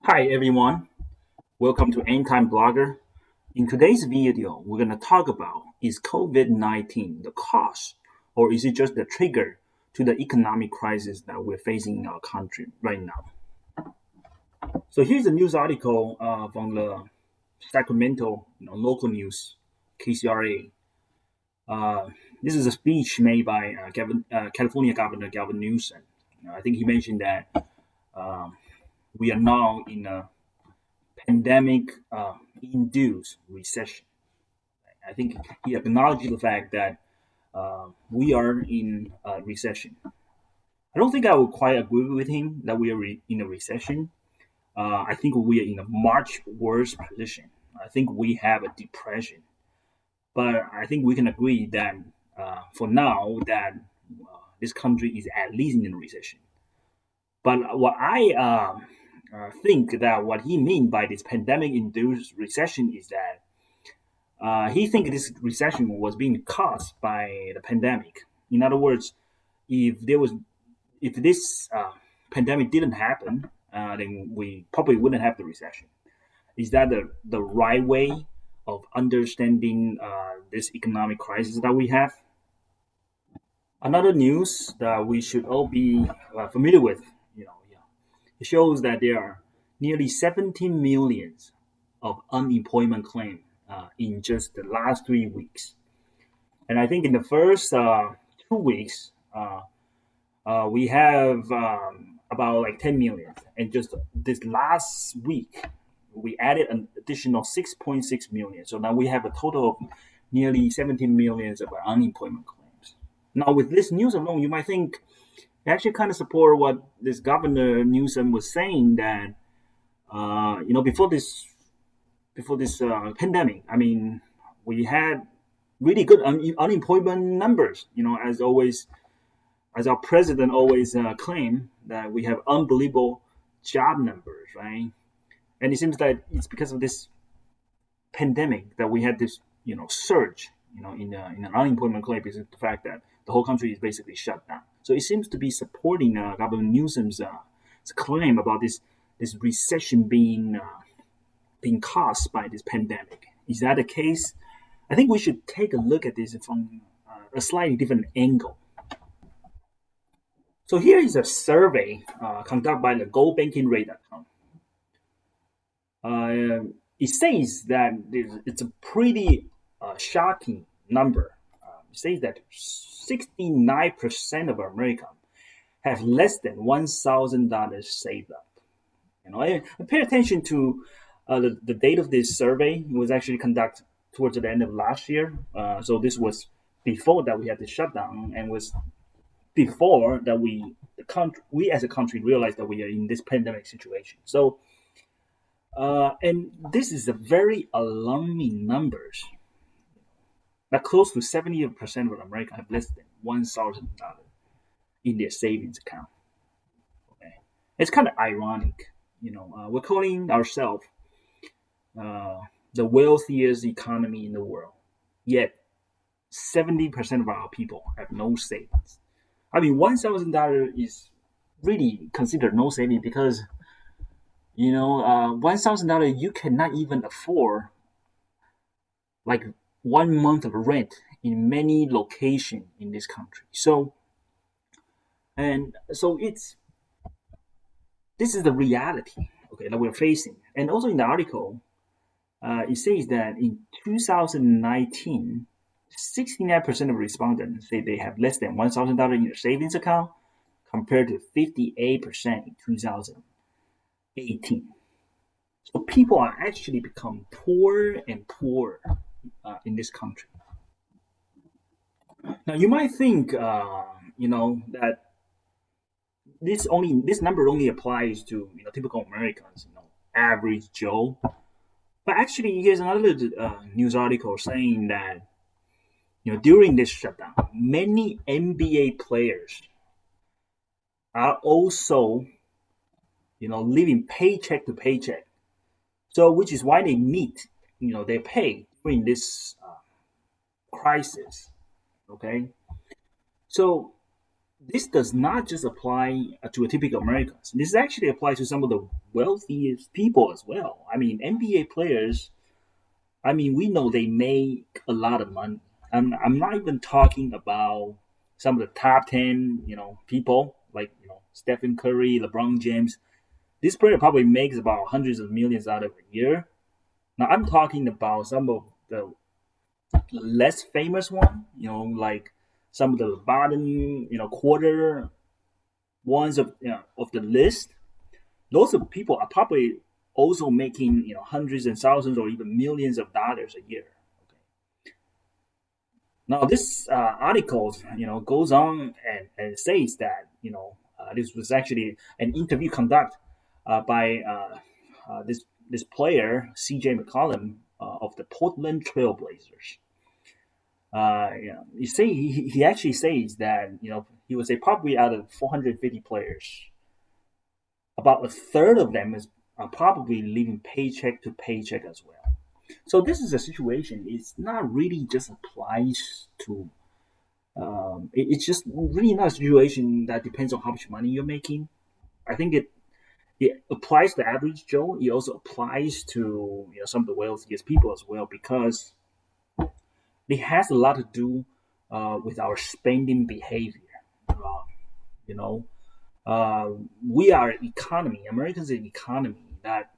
Hi everyone, welcome to End Time Blogger. In today's video, we're going to talk about is COVID-19 the cause or is it just the trigger to the economic crisis that we're facing in our country right now? So here's a news article from the Sacramento local news, KCRA. This is a speech made by California Governor Gavin Newsom. I think he mentioned that we are now in a pandemic induced recession. I think he acknowledged the fact that we are in a recession. I don't think I would quite agree with him that we are in a recession. I think we are in a much worse position. I think we have a depression. But I think we can agree that for now that this country is at least in a recession. But what I think that what he mean by this pandemic-induced recession is that he think this recession was being caused by the pandemic. In other words, if this pandemic didn't happen, then we probably wouldn't have the recession. Is that the right way of understanding this economic crisis that we have? Another news that we should all be familiar with, it shows that there are nearly 17 millions of unemployment claims in just the last 3 weeks. And I think in the first 2 weeks, we have about like 10 million. And just this last week, we added an additional 6.6 million. So now we have a total of nearly 17 millions of unemployment claims. Now, with this news alone, you might think it actually kind of support what this Governor Newsom was saying that, before this pandemic, I mean, we had really good unemployment numbers. As always, as our president always claimed that we have unbelievable job numbers, right? And it seems that it's because of this pandemic that we had this, surge, in an unemployment claim because of the fact that the whole country is basically shut down. So it seems to be supporting Governor Newsom's claim about this recession being caused by this pandemic. Is that the case? I think we should take a look at this from a slightly different angle. So here is a survey conducted by the goldbankingrate.com. It says that it's a pretty shocking number. It says that 69% of Americans have less than $1,000 saved up. I pay attention to the date of this survey. It was actually conducted towards the end of last year. So this was before that we had the shutdown, and was before that we as a country realized that we are in this pandemic situation. So, and this is a very alarming numbers. That close to 70% of Americans have less than $1,000 in their savings account. Okay, it's kind of ironic. We're calling ourselves the wealthiest economy in the world, yet 70% of our people have no savings. I mean, $1,000 is really considered no saving because, $1,000 you cannot even afford like 1 month of rent in many locations in this country. So this is the reality, okay, that we're facing. And also in the article, it says that in 2019, 69% of respondents say they have less than $1,000 in their savings account, compared to 58% in 2018. So people are actually become poorer and poorer in this country. Now you might think, that this number only applies to typical Americans, average Joe. But actually, here's another news article saying that during this shutdown, many NBA players are also living paycheck to paycheck. So which is why they meet their pay during this crisis. Okay, so this does not just apply to a typical Americans. This actually applies to some of the wealthiest people as well. I mean, NBA players, I mean, we know they make a lot of money. I'm not even talking about some of the top 10, people like, Stephen Curry, LeBron James. This player probably makes about hundreds of millions out of a year. Now, I'm talking about some of the less famous one, like some of the bottom, quarter ones of the list. Those are people are probably also making hundreds and thousands or even millions of dollars a year. Okay. Now this article goes on and says that this was actually an interview conducted by this player CJ McCollum of the Portland Trailblazers. You say he actually says that he would say probably out of 450 players, about a third of them are probably living paycheck to paycheck as well. So this is a situation. It's not really just applies to. It's just really not a situation that depends on how much money you're making. I think it applies to average Joe. It also applies to some of the wealthiest people as well because it has a lot to do with our spending behavior. You know, we are an economy. Americans are an economy that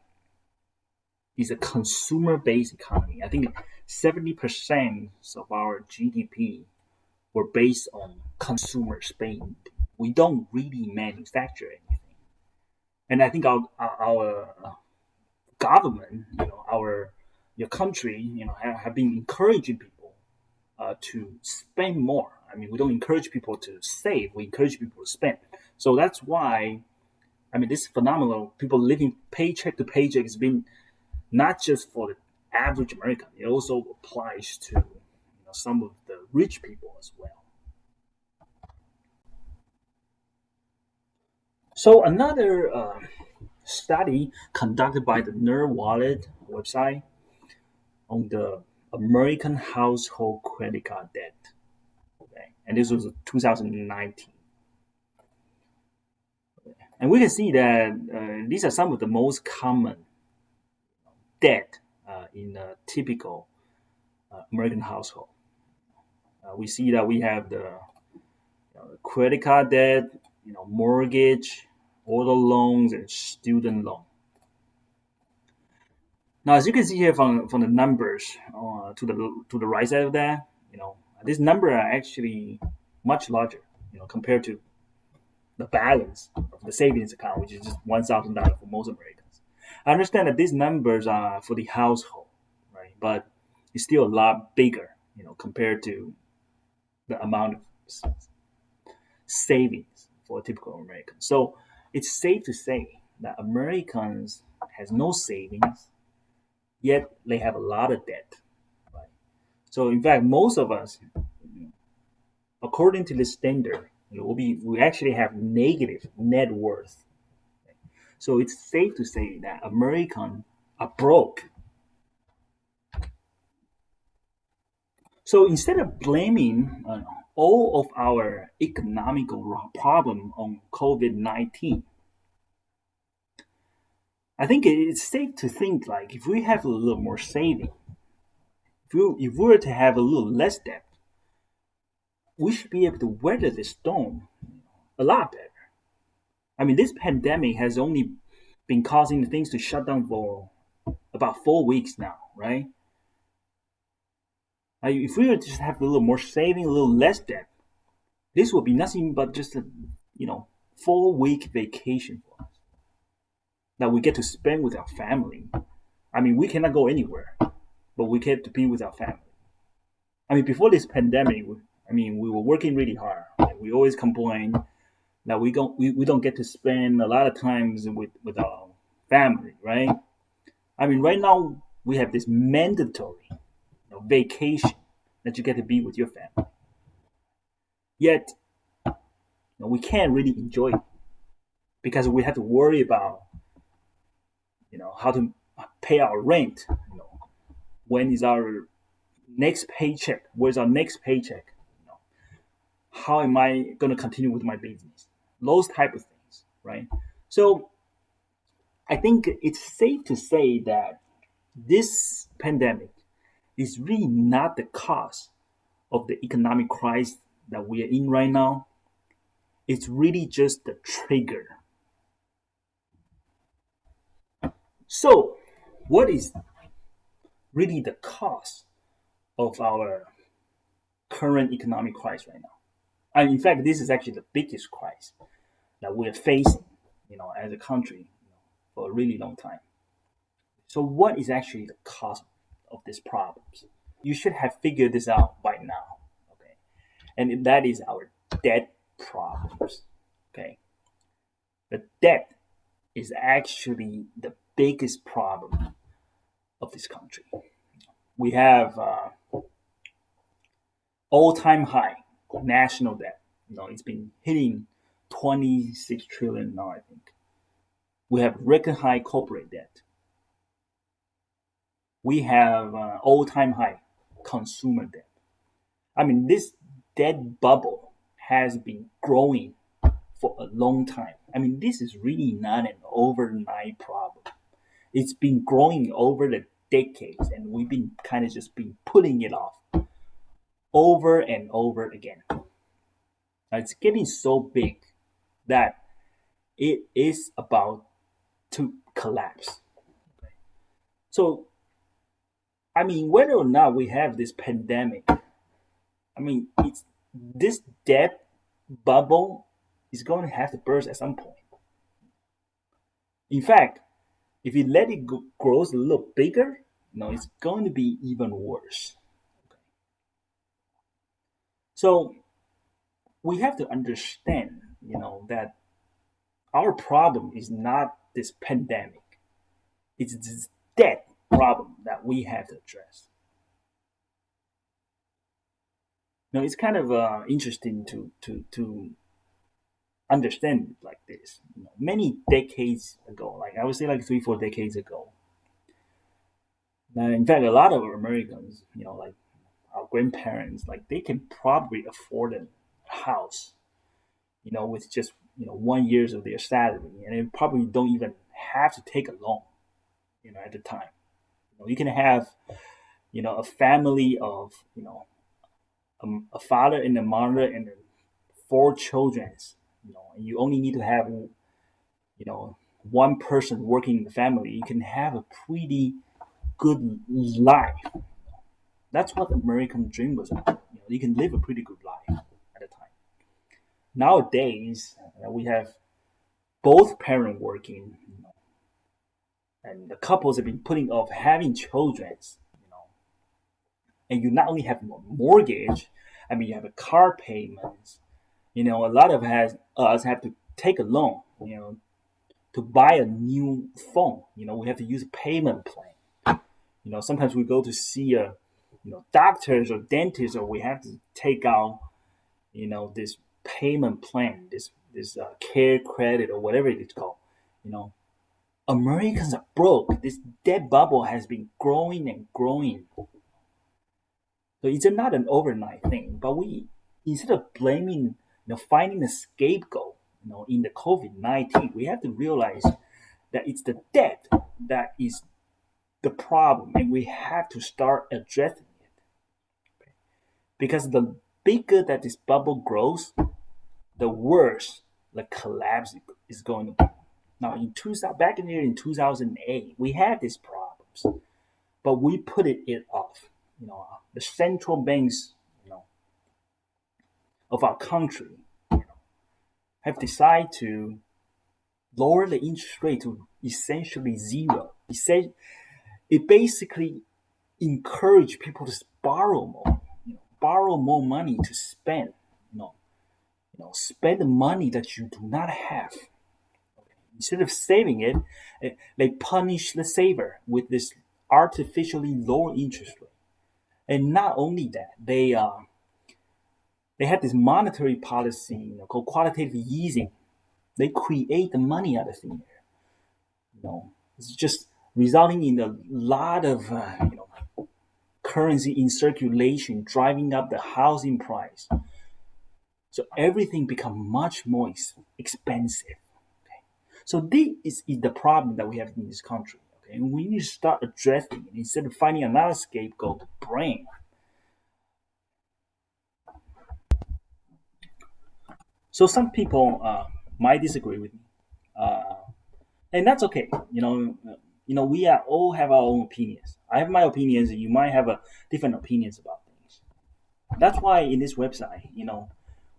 is a consumer-based economy. I think 70% of our GDP were based on consumer spending. We don't really manufacture anything, and I think our government, our your country, have been encouraging people to spend more. I mean, we don't encourage people to save; we encourage people to spend. So that's why, I mean, this phenomenal people living paycheck to paycheck has been not just for the average American. It also applies to some of the rich people as well. So another study conducted by the NerdWallet website on the American household credit card debt. Okay, and this was 2019. And we can see that these are some of the most common debt in a typical American household. We see that we have the credit card debt, mortgage, auto loans, and student loan. Now, as you can see here from the numbers to the right side of that, this number are actually much larger, compared to the balance of the savings account, which is just $1,000 for most Americans. I understand that these numbers are for the household, right? But it's still a lot bigger, compared to the amount of savings for a typical American. So it's safe to say that Americans has no savings, yet they have a lot of debt. Right? So in fact, most of us, according to this standard, we actually have negative net worth. So it's safe to say that Americans are broke. So instead of blaming all of our economical problem on COVID-19, I think it's safe to think like if we have a little more saving, if we were to have a little less debt, we should be able to weather the storm a lot better. I mean, this pandemic has only been causing things to shut down for about 4 weeks now, right? If we were to just have a little more saving, a little less debt, this would be nothing but just a 4 week vacation for us that we get to spend with our family. I mean, we cannot go anywhere, but we get to be with our family. I mean, before this pandemic, we were working really hard. We always complain that we don't get to spend a lot of times with our family, right? I mean, right now we have this mandatory vacation that you get to be with your family. Yet, we can't really enjoy it because we have to worry about, how to pay our rent. When is our next paycheck? Where's our next paycheck? How am I going to continue with my business? Those type of things, right? So I think it's safe to say that this pandemic is really not the cause of the economic crisis that we are in right now. It's really just the trigger. So, what is really the cause of our current economic crisis right now? And in fact, this is actually the biggest crisis that we're facing, as a country, for a really long time. So, what is actually the cause of these problems? You should have figured this out by now, okay? And that is our debt problems, okay? The debt is actually the biggest problem of this country. We have all-time high national debt. It's been hitting 26 trillion now, I think. We have record high corporate debt. We have all-time high consumer debt. I mean, this debt bubble has been growing for a long time. I mean, this is really not an overnight problem. It's been growing over the decades, and we've been kind of just been putting it off over and over again. It's getting so big that it is about to collapse. So, I mean, whether or not we have this pandemic, I mean, it's this debt bubble is going to have to burst at some point. In fact, if you let it grow a little bigger, it's going to be even worse. So we have to understand, that our problem is not this pandemic. It's this debt problem that we have to address. Now, it's kind of interesting to understand it like this. Many decades ago, like I would say like 3-4 decades ago, in fact, a lot of Americans, like our grandparents, like they can probably afford a house, with just 1 year of their salary, and they probably don't even have to take a loan, at the time. You can have, a family of, a father and a mother and 4 children, and you only need to have, one person working in the family. You can have a pretty good life. That's what the American dream was about. You can live a pretty good life at the time. Nowadays, we have both parents working, and the couples have been putting off having children, and you not only have a mortgage, I mean, you have a car payments. A lot of us have to take a loan, to buy a new phone. We have to use a payment plan. Sometimes we go to see a, doctors or dentists, or we have to take out, this payment plan, this care credit or whatever it's called. Americans are broke. This debt bubble has been growing and growing. So it's not an overnight thing, but we, instead of blaming, finding a scapegoat, in the COVID-19, we have to realize that it's the debt that is the problem, and we have to start addressing it. Because the bigger that this bubble grows, the worse the collapse is going to be. Now, back in 2008, we had these problems, but we put it off. The central banks, of our country, have decided to lower the interest rate to essentially zero. It basically encouraged people to borrow more money to spend. Spend the money that you do not have. Instead of saving it, they punish the saver with this artificially low interest rate. And not only that, they had this monetary policy, called quantitative easing. They create the money out of thin air. It's just resulting in a lot of currency in circulation, driving up the housing price. So everything become much more expensive. Okay? So this is the problem that we have in this country. Okay, and we need to start addressing it instead of finding another scapegoat to blame. So some people might disagree with me, uh, and that's okay. We are all have our own opinions. I have my opinions, and you might have a different opinions about things. That's why in this website,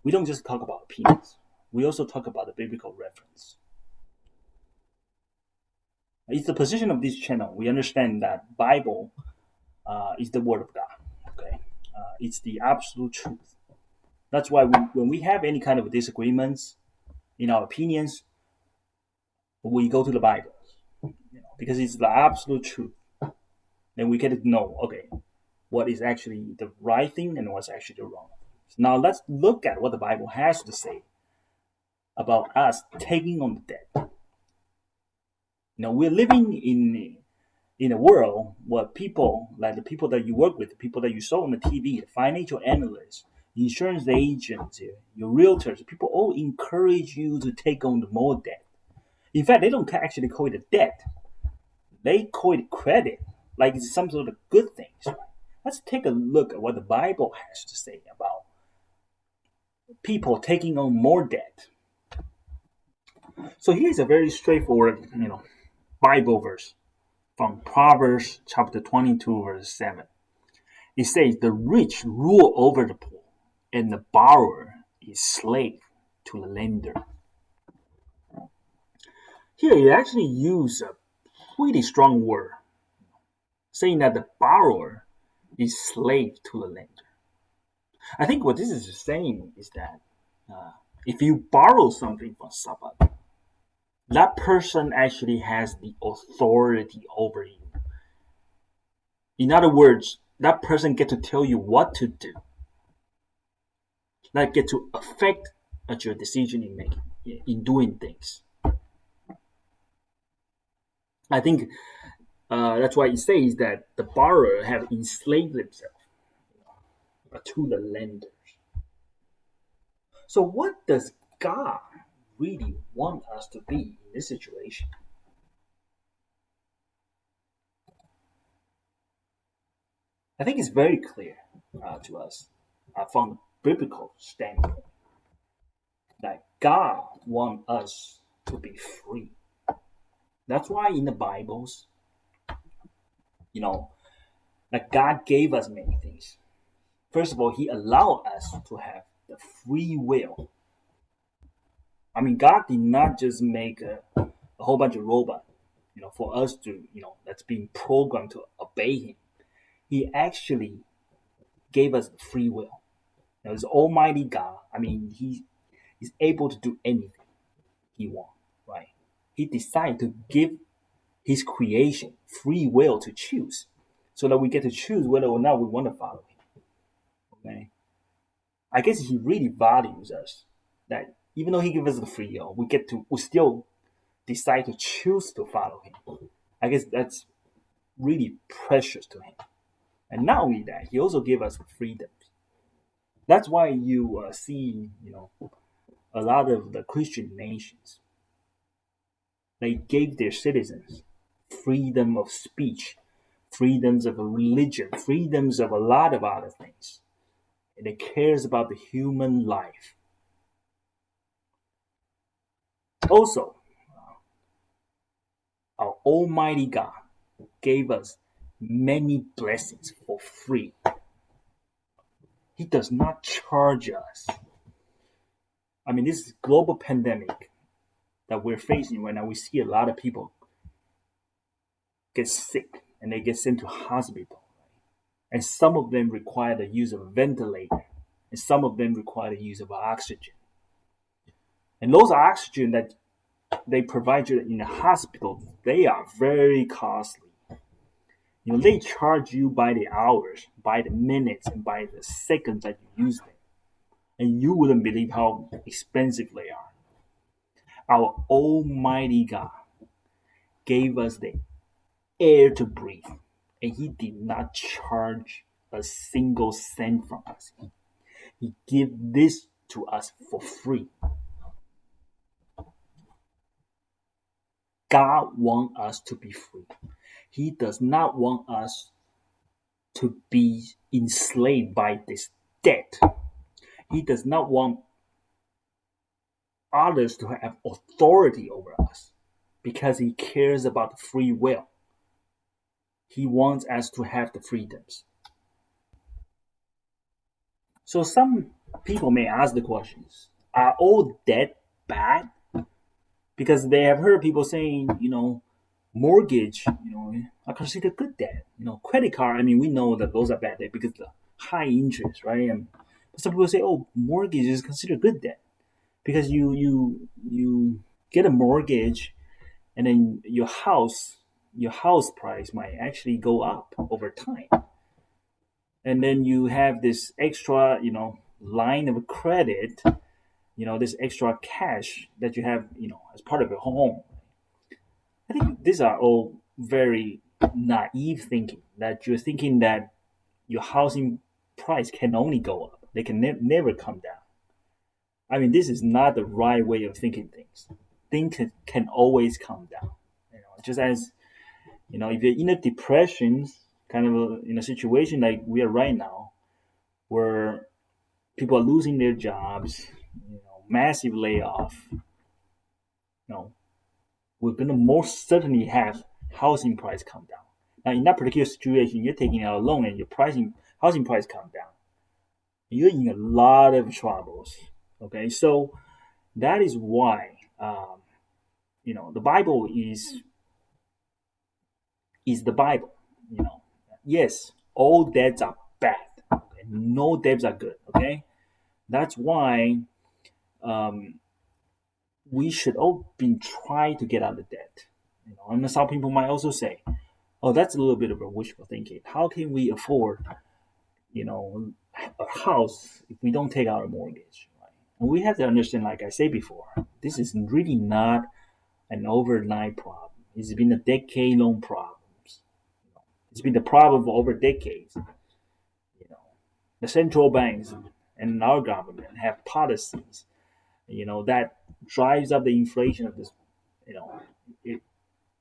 we don't just talk about opinions. We also talk about the biblical reference. It's the position of this channel. We understand that Bible is the word of God. Okay, it's the absolute truth. That's why when we have any kind of disagreements in our opinions, we go to the Bible, because it's the absolute truth. Then we get to know, okay, what is actually the right thing and what's actually the wrong thing. Now let's look at what the Bible has to say about us taking on the debt. We're living in a world where people, like the people that you work with, the people that you saw on the TV, the financial analysts, insurance agents, your realtors, people all encourage you to take on the more debt. In fact, they don't actually call it a debt. They call it credit, like it's some sort of good things. Let's take a look at what the Bible has to say about people taking on more debt. So here's a very straightforward, Bible verse from Proverbs chapter 22, verse 7. It says, "The rich rule over the poor, and the borrower is slave to the lender." Here, you actually use a pretty strong word, saying that the borrower is slave to the lender. I think what this is saying is that if you borrow something from somebody, that person actually has the authority over you. In other words, that person get to tell you what to do, that get to affect your decision in making, in doing things. I think that's why it says that the borrower have enslaved themselves to the lenders. So what does God really want us to be in this situation? I think it's very clear to us from a biblical standpoint that God wants us to be free. That's why in the Bibles, that God gave us many things. First of all, He allowed us to have the free will. I mean, God did not just make a whole bunch of robots, for us to, that's being programmed to obey Him. He actually gave us free will. It's Almighty God. I mean, He is able to do anything He wants, right? He decided to give His creation free will to choose, so that we get to choose whether or not we want to follow Him. Okay, I guess He really values us. That even though He gives us the free will, we still decide to choose to follow Him. I guess that's really precious to Him. And not only that, He also gave us freedom. That's why you see, a lot of the Christian nations, they gave their citizens freedom of speech, freedoms of religion, freedoms of a lot of other things. And it cares about the human life. Also, our Almighty God gave us many blessings for free. He does not charge us. I mean, this global pandemic that we're facing right now, we see a lot of people get sick and they get sent to hospital. And some of them require the use of a ventilator, and some of them require the use of oxygen. And those oxygen that they provide you in the hospital, they are very costly. They charge you by the hours, by the minutes, and by the seconds that you use them. And you wouldn't believe how expensive they are. Our Almighty God gave us the air to breathe, and He did not charge a single cent from us. He gave this to us for free. God wants us to be free. He does not want us to be enslaved by this debt. He does not want others to have authority over us because he cares about free will. He wants us to have the freedoms. So some people may ask the questions, are all debt bad? Because they have heard people saying, mortgage, are considered good debt. Credit card, we know that those are bad debt because the high interest, right? And some people say, oh, mortgage is considered good debt because you get a mortgage and then your house price might actually go up over time. And then you have this extra, line of credit, this extra cash that you have, as part of your home. I think these are all very naive thinking, that you're thinking that your housing price can only go up. They can never come down. This is not the right way of thinking things. Things can always come down. Just as, if you're in a depression, kind of in a situation like we are right now, where people are losing their jobs, massive layoff, we're going to most certainly have housing price come down. Now, in that particular situation, you're taking out a loan and your housing price come down. You're in a lot of troubles. Okay, so that is why, the Bible is the Bible. Yes, all debts are bad. Okay? No debts are good. Okay, that's why we should all be trying to get out of debt. And some people might also say, "Oh, that's a little bit of a wishful thinking. How can we afford, a house if we don't take out a mortgage?" Right? And we have to understand, like I said before, this is really not an overnight problem. It's been a decade-long problem. It's been the problem for over decades. The central banks and our government have policies, that drives up the inflation of this,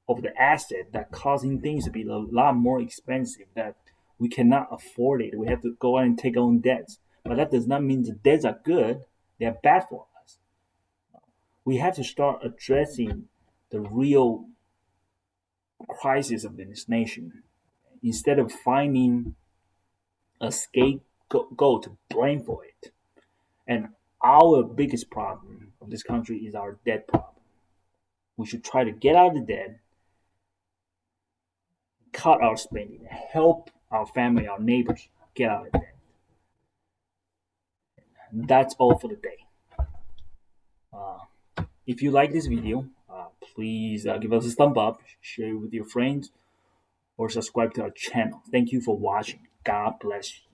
of the asset, that causing things to be a lot more expensive, that we cannot afford it. We have to go out and take on debts. But that does not mean the debts are good. They are bad for us. We have to start addressing the real crisis of this nation instead of finding a scapegoat to blame for it. And our biggest problem of this country is our debt problem. We should try to get out of the debt, cut our spending, help our family, our neighbors get out of debt. That's all for the day. If you like this video, please give us a thumb up, share it with your friends, or subscribe to our channel. Thank you for watching. God bless you.